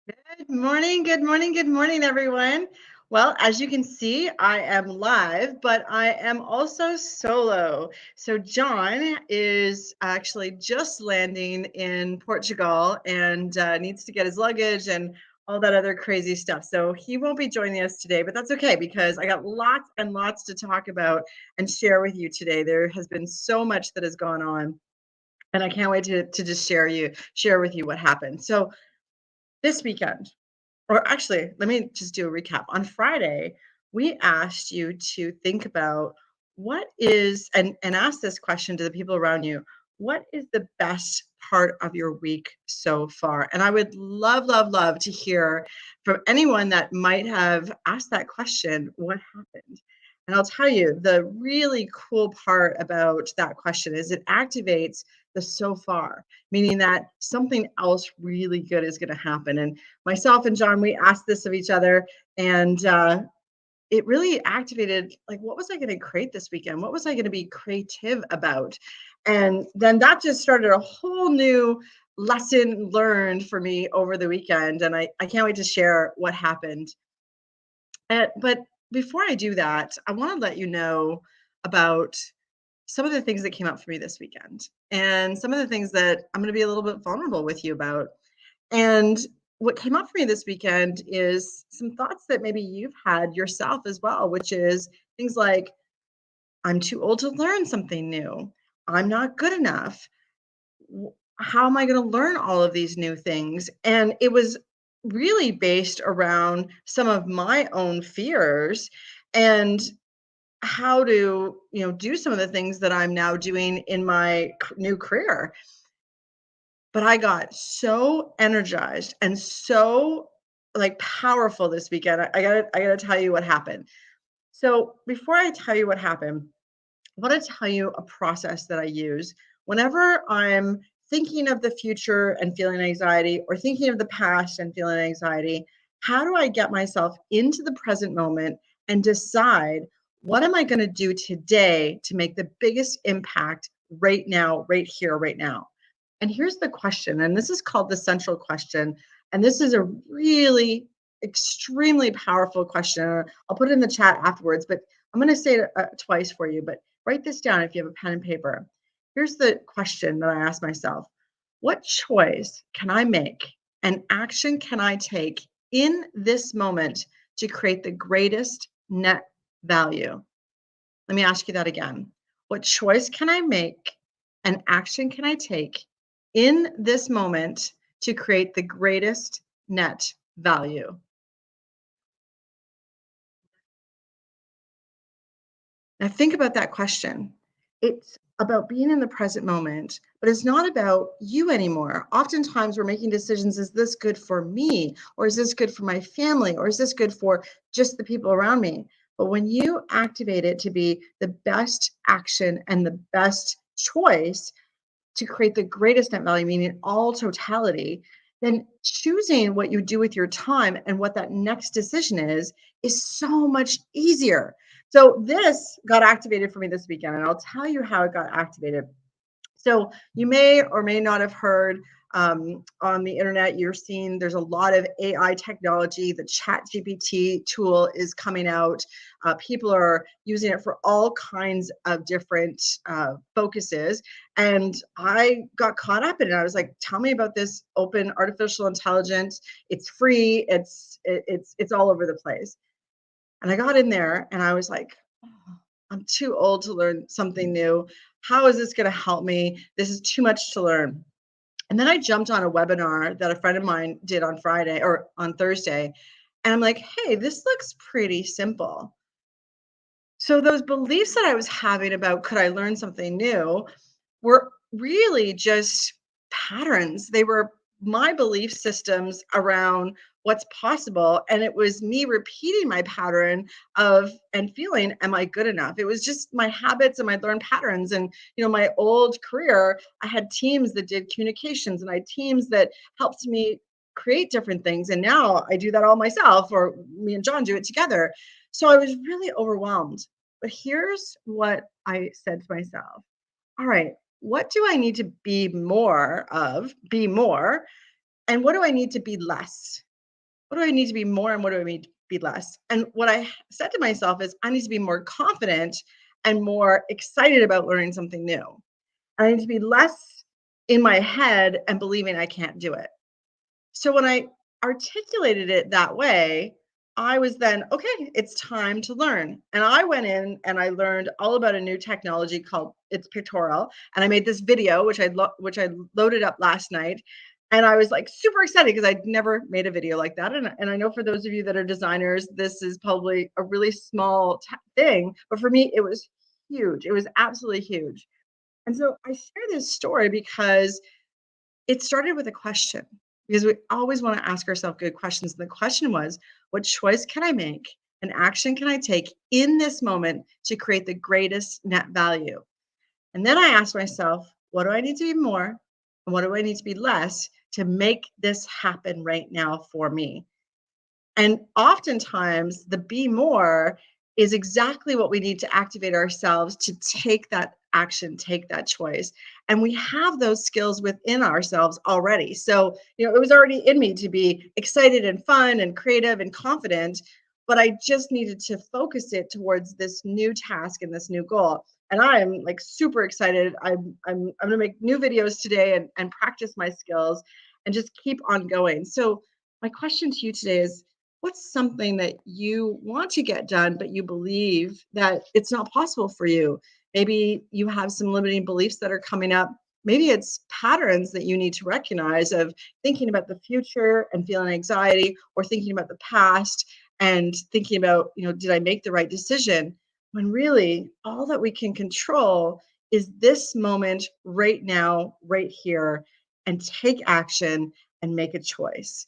Good morning, good morning, good morning, everyone. Well, as you can see, I am live, but I am also solo. So, John is actually just landing in Portugal and needs to get his luggage and all that other crazy stuff. So, he won't be joining us today, but that's okay because I got lots and lots to talk about and share with you today. There has been so much that has gone on, and I can't wait to just share with you what happened. So, this weekend, or actually, let me just do a recap. On Friday, we asked you to think about what is and ask this question to the people around you. What is the best part of your week so far? And I would love, love, love to hear from anyone that might have asked that question, what happened? And I'll tell you, the really cool part about that question is it activates the so far, meaning that something else really good is going to happen. And myself and John, we asked this of each other, and it really activated like, what was I going to create this weekend? What was I going to be creative about? And then that just started a whole new lesson learned for me over the weekend. And I can't wait to share what happened. But before I do that, I want to let you know about some of the things that came up for me this weekend and some of the things that I'm going to be a little bit vulnerable with you about. And what came up for me this weekend is some thoughts that maybe you've had yourself as well, which is things like, I'm too old to learn something new. I'm not good enough. How am I going to learn all of these new things? And it was really based around some of my own fears and how to, do some of the things that I'm now doing in my new career. But I got so energized and so, like, powerful this weekend. I gotta tell you what happened. So before I tell you what happened, I wanna tell you a process that I use whenever I'm thinking of the future and feeling anxiety, or thinking of the past and feeling anxiety. How do I get myself into the present moment and decide, what am I gonna do today to make the biggest impact right now, right here, right now? And here's the question, and this is called the central question. And this is a really extremely powerful question. I'll put it in the chat afterwards, but I'm going to say it twice for you. But write this down if you have a pen and paper. Here's the question that I ask myself: what choice can I make? And action can I take in this moment to create the greatest net value? Let me ask you that again. What choice can I make and action can I take in this moment to create the greatest net value? Now, think about that question. It's about being in the present moment, but it's not about you anymore. Oftentimes, we're making decisions: is this good for me? Or is this good for my family? Or is this good for just the people around me? But when you activate it to be the best action and the best choice to create the greatest net value, meaning all totality, then choosing what you do with your time and what that next decision is so much easier. So this got activated for me this weekend, and I'll tell you how it got activated. So you may or may not have heard, on the internet, you're seeing there's a lot of AI technology. The Chat GPT tool is coming out. People are using it for all kinds of different focuses. And I got caught up in it. I was like, tell me about this open artificial intelligence. It's free. It's all over the place. And I got in there and I was like, "Oh, I'm too old to learn something new. How is this going to help me? This is too much to learn." And then I jumped on a webinar that a friend of mine did on Friday or on Thursday. And I'm like, hey, this looks pretty simple. So those beliefs that I was having about, could I learn something new, were really just patterns. They were my belief systems around what's possible. And it was me repeating my pattern of and feeling, am I good enough? It was just my habits and my learned patterns. And, my old career, I had teams that did communications, and I had teams that helped me create different things. And now I do that all myself, or me and John do it together. So I was really overwhelmed. But here's what I said to myself: all right, what do I need to be more of, be more, and what do I need to be less? what do I need to be more and what do I need to be less? And what I said to myself is I need to be more confident and more excited about learning something new. I need to be less in my head and believing I can't do it. So when I articulated it that way, I was then, okay, it's time to learn. And I went in and I learned all about a new technology called it's Pictorial. And I made this video, which I loaded up last night. And I was like super excited because I'd never made a video like that. And I know for those of you that are designers, this is probably a really small thing. But for me, it was huge. It was absolutely huge. And so I share this story because it started with a question, because we always want to ask ourselves good questions. And the question was, what choice can I make? An action can I take in this moment to create the greatest net value? And then I asked myself, what do I need to be more? And what do I need to be less to make this happen right now for me? And oftentimes, the be more is exactly what we need to activate ourselves to take that action, take that choice. And we have those skills within ourselves already. So, it was already in me to be excited and fun and creative and confident, but I just needed to focus it towards this new task and this new goal. And I'm like super excited. I'm going to make new videos today and practice my skills and just keep on going. So, my question to you today is, what's something that you want to get done, but you believe that it's not possible for you? Maybe you have some limiting beliefs that are coming up. Maybe it's patterns that you need to recognize of thinking about the future and feeling anxiety, or thinking about the past and thinking about, did I make the right decision? When really all that we can control is this moment right now, right here, and take action and make a choice.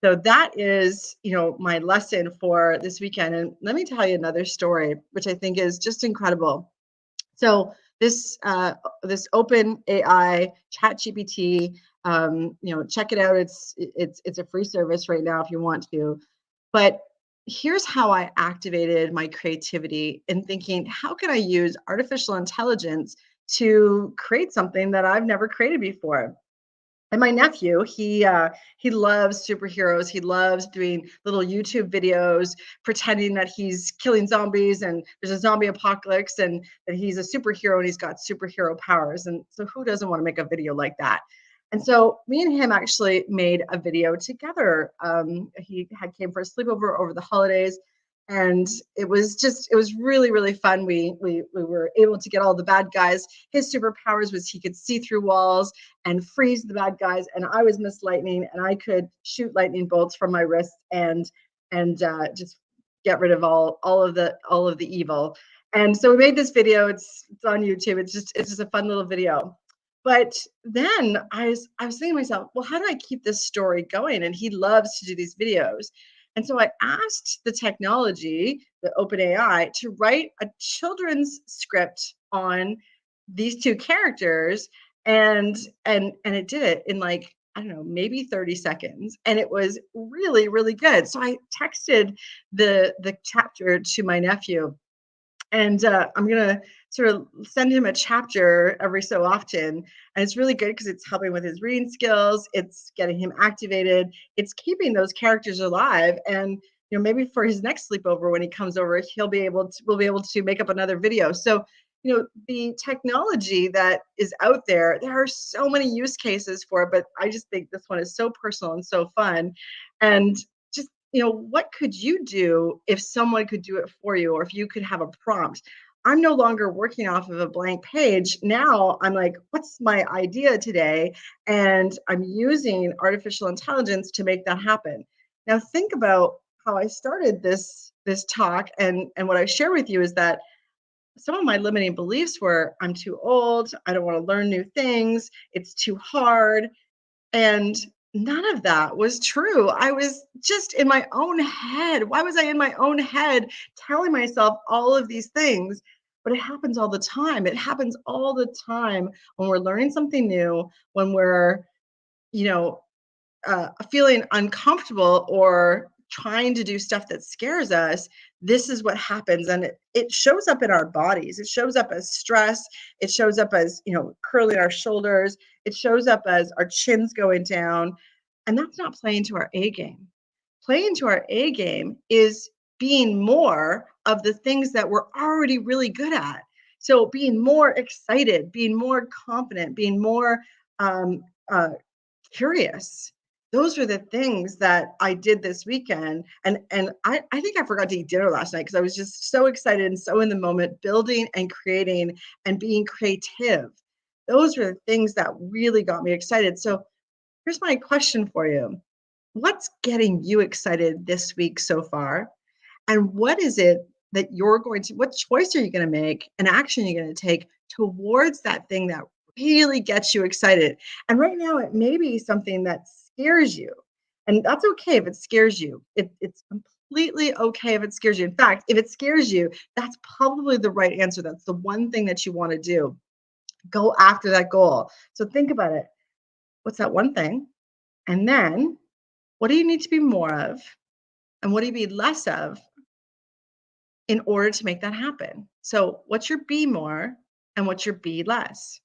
So that is, my lesson for this weekend. And let me tell you another story, which I think is just incredible. So this open AI chat GPT, check it out. It's a free service right now if you want to. But here's how I activated my creativity in thinking, how can I use artificial intelligence to create something that I've never created before? And my nephew, he loves superheroes. He loves doing little YouTube videos, pretending that he's killing zombies and there's a zombie apocalypse and that he's a superhero and he's got superhero powers. And so who doesn't want to make a video like that? And so me and him actually made a video together. He had came for a sleepover over the holidays, and it was really really fun. We were able to get all the bad guys. His superpowers was he could see through walls and freeze the bad guys, and I was Miss Lightning, and I could shoot lightning bolts from my wrists and just get rid of all of the evil. And so we made this video. It's on YouTube. It's just a fun little video. But then I was thinking to myself, well, how do I keep this story going? And he loves to do these videos. And so I asked the technology, the OpenAI, to write a children's script on these two characters, and it did it in, like, I don't know, maybe 30 seconds, and it was really really good. So I texted the chapter to my nephew, and I'm gonna sort of send him a chapter every so often. And it's really good because it's helping with his reading skills. It's getting him activated. It's keeping those characters alive. And maybe for his next sleepover when he comes over, we'll be able to make up another video. So the technology that is out there, there are so many use cases for it, but I just think this one is so personal and so fun. And just what could you do if someone could do it for you, or if you could have a prompt? I'm no longer working off of a blank page. Now I'm like, what's my idea today? And I'm using artificial intelligence to make that happen. Now think about how I started this talk, and what I share with you is that some of my limiting beliefs were, I'm too old, I don't want to learn new things, it's too hard. And none of that was true. I was just in my own head. Why was I in my own head telling myself all of these things? But it happens all the time. It happens all the time when we're learning something new, when we're, you know, feeling uncomfortable or trying to do stuff that scares us. This is what happens. And it shows up in our bodies. It shows up as stress. It shows up as, curling our shoulders. It shows up as our chins going down. And that's not playing to our A game. playing to our A game is being more of the things that we're already really good at. So being more excited, being more confident, being more um, uh, curious. Those were the things that I did this weekend. And I think I forgot to eat dinner last night because I was just so excited and so in the moment, building and creating and being creative. Those were the things that really got me excited. So here's my question for you. What's getting you excited this week so far? And what is it that what choice are you going to make, an action you're going to take towards that thing that really gets you excited? And right now, it may be something that scares you. And that's okay if it scares you. It's completely okay if it scares you. In fact, if it scares you, that's probably the right answer. That's the one thing that you want to do. Go after that goal. So think about it. What's that one thing? And then what do you need to be more of? And what do you need less of in order to make that happen? So, what's your be more and what's your be less?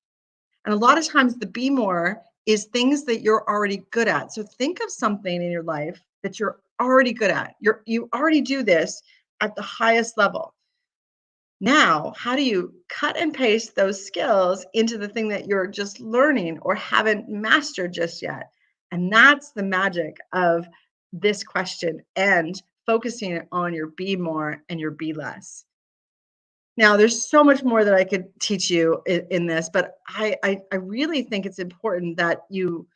And a lot of times, the be more is things that you're already good at. So, think of something in your life that you're already good at. You already do this at the highest level. Now, how do you cut and paste those skills into the thing that you're just learning or haven't mastered just yet? And that's the magic of this question and focusing on your be more and your be less. Now, there's so much more that I could teach you in this, but I really think it's important that you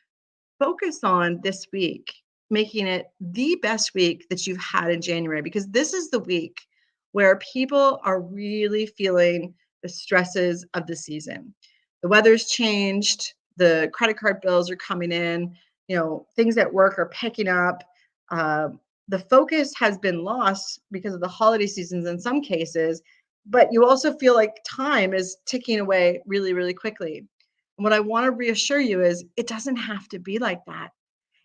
focus on this week, making it the best week that you've had in January, because this is the week where people are really feeling the stresses of the season. The weather's changed, the credit card bills are coming in, things at work are picking up. Uh, the focus has been lost because of the holiday seasons in some cases, but you also feel like time is ticking away really, really quickly. And what I want to reassure you is it doesn't have to be like that.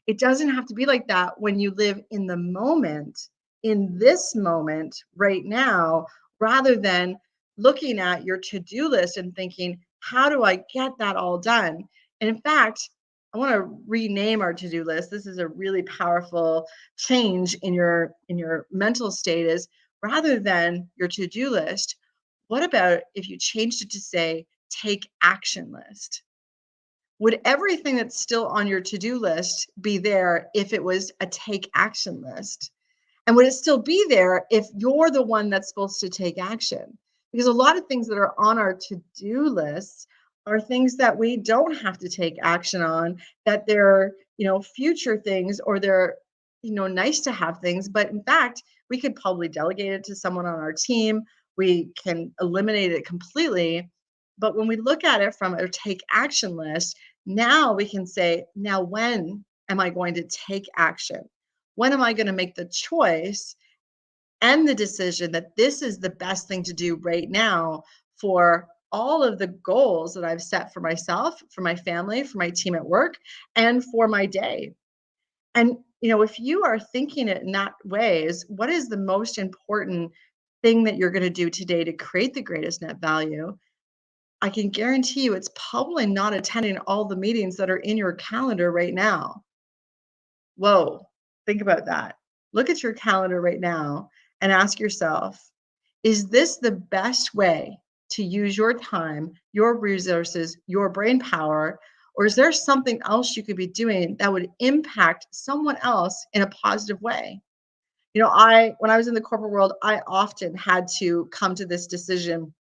It doesn't have to be like that when you live in the moment, in this moment right now, rather than looking at your to do list and thinking, how do I get that all done? And in fact, I want to rename our to do list. This is a really powerful change in your mental state is rather than your to do list, what about if you changed it to say take action list? Would everything that's still on your to-do list be there if it was a take action list? And would it still be there if you're the one that's supposed to take action? Because a lot of things that are on our to-do lists are things that we don't have to take action on, that they're, future things or they're, nice to have things. But in fact, we could probably delegate it to someone on our team. We can eliminate it completely. But when we look at it from a take action list, now we can say, now when am I going to take action? When am I going to make the choice and the decision that this is the best thing to do right now for all of the goals that I've set for myself, for my family, for my team at work, and for my day? And, if you are thinking it in that ways, what is the most important thing that you're going to do today to create the greatest net value? I can guarantee you it's probably not attending all the meetings that are in your calendar right now. Whoa, think about that. Look at your calendar right now and ask yourself, is this the best way to use your time, your resources, your brain power? Or is there something else you could be doing that would impact someone else in a positive way? When I was in the corporate world, I often had to come to this decision,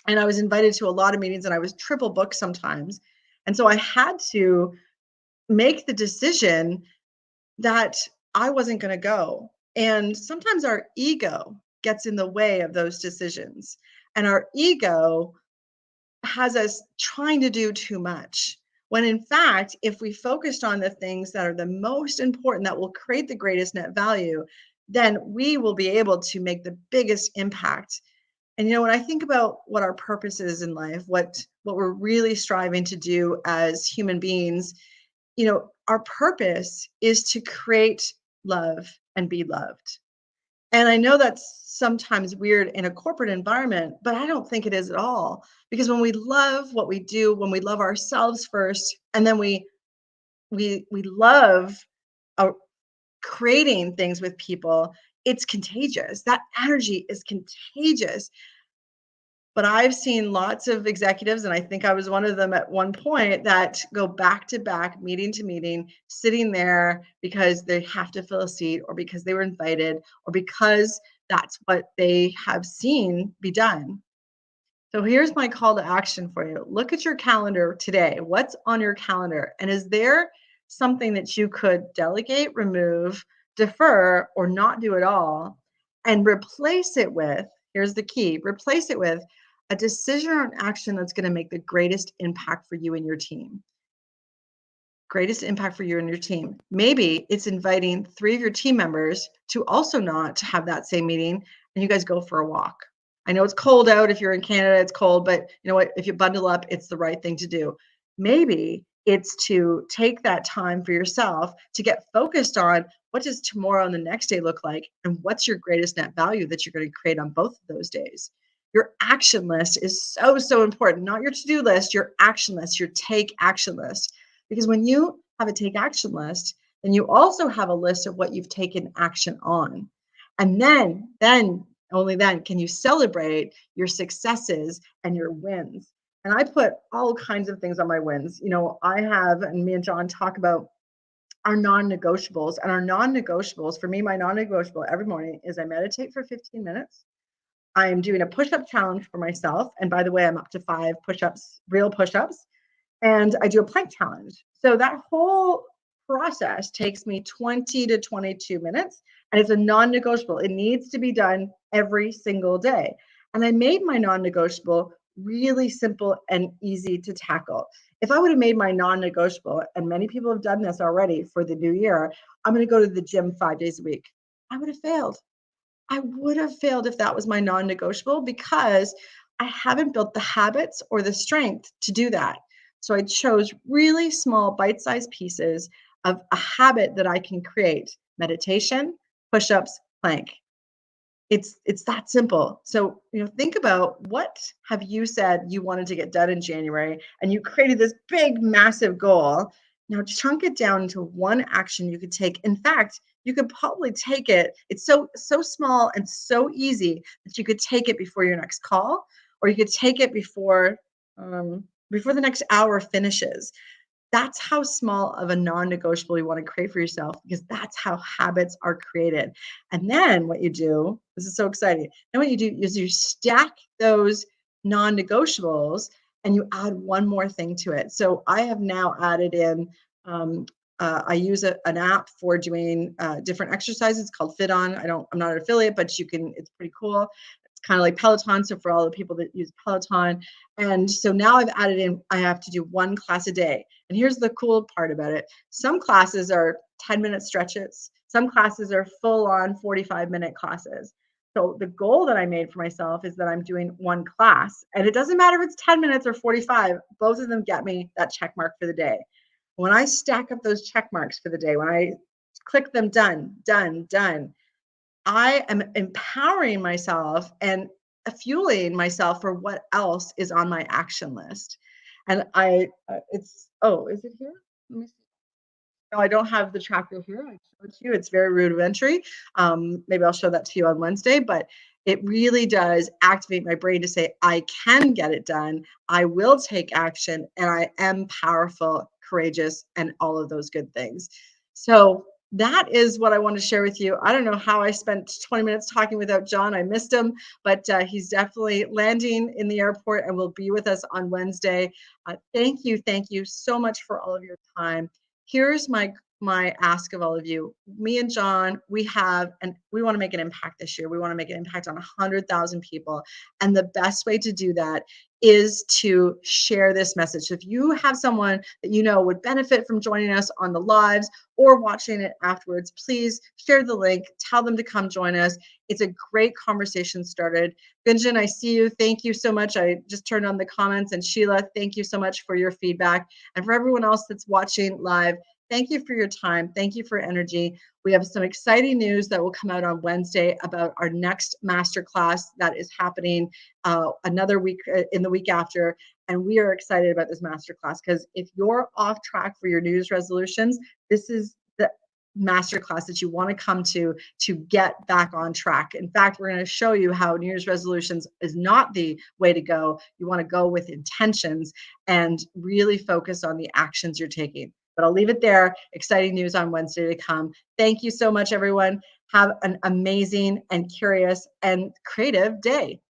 and I was invited to a lot of meetings and I was triple booked sometimes. And so I had to make the decision that I wasn't going to go. And sometimes our ego gets in the way of those decisions. And our ego has us trying to do too much. When in fact, if we focused on the things that are the most important, that will create the greatest net value, then we will be able to make the biggest impact. And when I think about what our purpose is in life, what we're really striving to do as human beings, our purpose is to create love and be loved. And I know that's sometimes weird in a corporate environment, but I don't think it is at all. Because when we love what we do, when we love ourselves first, and then we love creating things with people, it's contagious. That energy is contagious. But I've seen lots of executives, and I think I was one of them at one point, that go back to back, meeting to meeting, sitting there because they have to fill a seat, or because they were invited, or because that's what they have seen be done. So here's my call to action for you. Look at your calendar today. What's on your calendar? And is there something that you could delegate, remove, defer, or not do at all, and replace it with, here's the key, replace it with a decision or an action that's going to make the greatest impact for you and your team? Greatest impact for you and your team. Maybe it's inviting 3 of your team members to also not have that same meeting, and you guys go for a walk. I know it's cold out. If you're in Canada, it's cold, but you know what? If you bundle up, it's the right thing to do. Maybe it's to take that time for yourself to get focused on what does tomorrow and the next day look like, and what's your greatest net value that you're going to create on both of those days. Your action list is so, so important. Not your to-do list, your action list, your take action list. Because when you have a take action list, then you also have a list of what you've taken action on. And then only then can you celebrate your successes and your wins. And I put all kinds of things on my wins. You know, I have, and me and John talk about our non-negotiables. And our non-negotiables, for me, my non-negotiable every morning is I meditate for 15 minutes. I am doing a push-up challenge for myself. And by the way, I'm up to 5 push-ups, real push-ups, and I do a plank challenge. So that whole process takes me 20 to 22 minutes, and it's a non-negotiable. It needs to be done every single day. And I made my non-negotiable really simple and easy to tackle. If I would have made my non-negotiable, and many people have done this already for the new year, I'm going to go to the gym 5 days a week. I would have failed. I would have failed if that was my non-negotiable, because I haven't built the habits or the strength to do that. So I chose really small bite-sized pieces of a habit that I can create: meditation, push-ups, plank. It's that simple. So, you know, think about, what have you said you wanted to get done in January, and you created this big massive goal. Now chunk it down into one action you could take. In fact, you could probably take it, it's so small and so easy that you could take it before your next call, or you could take it before the next hour finishes. That's how small of a non-negotiable you want to create for yourself, because that's how habits are created. And then what you do, this is so exciting. Then what you do is you stack those non-negotiables and you add one more thing to it. So I have now added in, I use an app for doing different exercises called FitOn. I'm not an affiliate, but it's pretty cool. Kind of like Peloton. So for all the people that use Peloton. And so now I've added in, I have to do one class a day. And here's the cool part about it. Some classes are 10-minute stretches. Some classes are full on 45-minute classes. So the goal that I made for myself is that I'm doing one class, and it doesn't matter if it's 10 minutes or 45, both of them get me that check mark for the day. When I stack up those check marks for the day, when I click them, done, done, done, I am empowering myself and fueling myself for what else is on my action list. And is it here? Let me see. No, I don't have the tracker here. I show it to you. It's very rudimentary. Maybe I'll show that to you on Wednesday, but it really does activate my brain to say, I can get it done. I will take action, and I am powerful, courageous, and all of those good things. So that is what I want to share with you. I don't know how I spent 20 minutes talking without John. I missed him, but he's definitely landing in the airport and will be with us on Wednesday. Thank you so much for all of your time. Here's my ask of all of you. Me and John, we want to make an impact this year. We want to make an impact on 100,000 people. And the best way to do that is to share this message. So if you have someone that you know would benefit from joining us on the lives or watching it afterwards, please share the link, tell them to come join us. It's a great conversation started. Gunjan, I see you. Thank you so much. I just turned on the comments. And Sheila, thank you so much for your feedback. And for everyone else that's watching live, thank you for your time. Thank you for energy. We have some exciting news that will come out on Wednesday about our next masterclass that is happening another week in the week after. And we are excited about this masterclass, because if you're off track for your New Year's resolutions, this is masterclass that you want to come to get back on track. In fact, we're going to show you how New Year's resolutions is not the way to go. You want to go with intentions and really focus on the actions you're taking. But I'll leave it there. Exciting news on Wednesday to come. Thank you so much, everyone. Have an amazing and curious and creative day.